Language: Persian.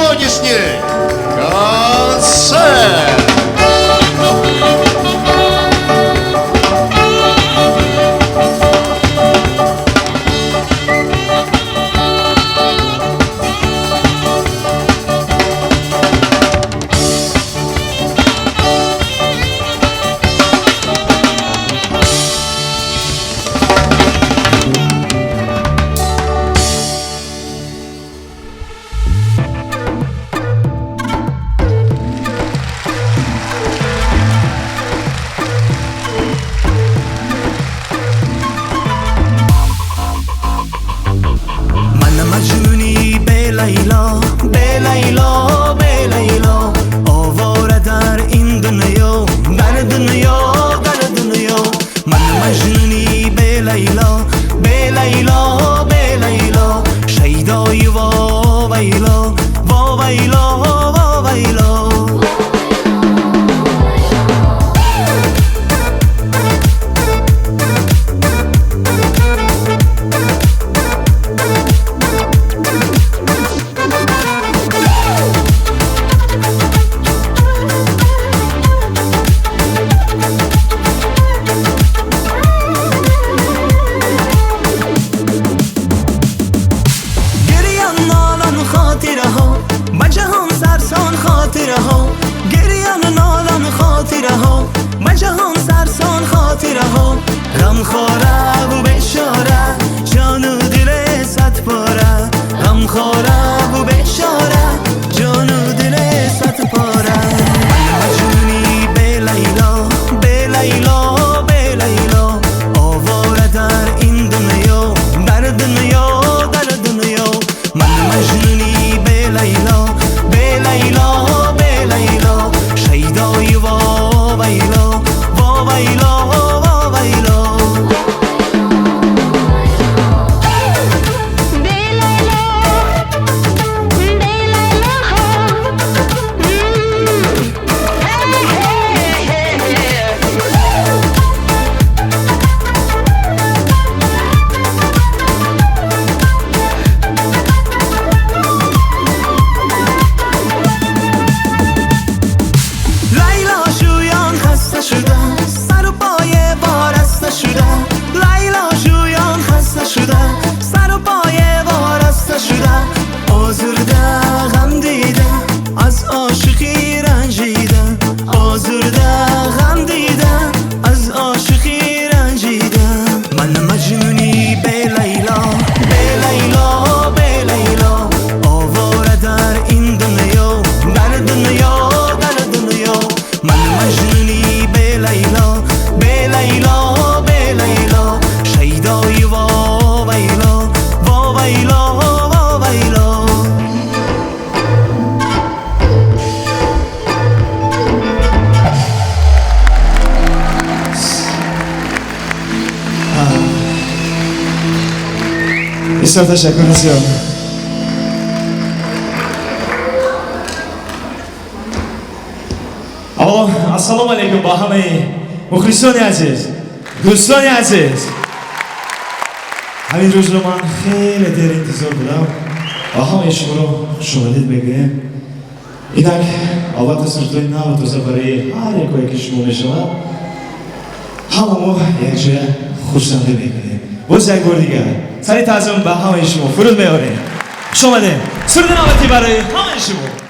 сегодняшний концерт. لیلا به لیلا به لیلا آواره در این دنیا در دنیا در دنیا من مجنونی به لیلا به لیلا به لیلا شیدای وا ویلا وا ویلا وا ویلا گریان نالان خاطره ها من جهان سرسان خاطره ها غم خواره و بشاره جان و دل صد پاره غم خواره و بشاره جان و دل صد پاره من مجنونی به لیلا به لیلا به لیلا آواره در این دنیا در دنیا در دنیا من مجنونی به لیلا به لیلا لیلا شیدای وا ویلا وا ویلا وا ویلا سر و پای وارسته شده آزرده غم دیده از عاشقی رنجیده آزرده غم دیده از عاشقی رنجیده من مجنونی به لیلا به لیلا به لیلا آواره در این دنیا در دنیا در دنیا من مجنونی به لیلا به لیلا به لیلا شیدای وا ویلا وا ویلا وا ویلا بسیار تشکر بسیار آقا السلام علیکم با همه مخلصان عزیز دوستان عزیز همین روز رو من خیلی دیر انتظار بودم و همه شما رو خوش آمدید بگویم اینک البته سرطوی نو تازه برای هر یکی که شما میشود همه ما یک جای خوشنده بگویم باز یک بار دیگر سری تعظیم به همه شما فرود میاریم خوش آمدید سرود نوتی برای همه شما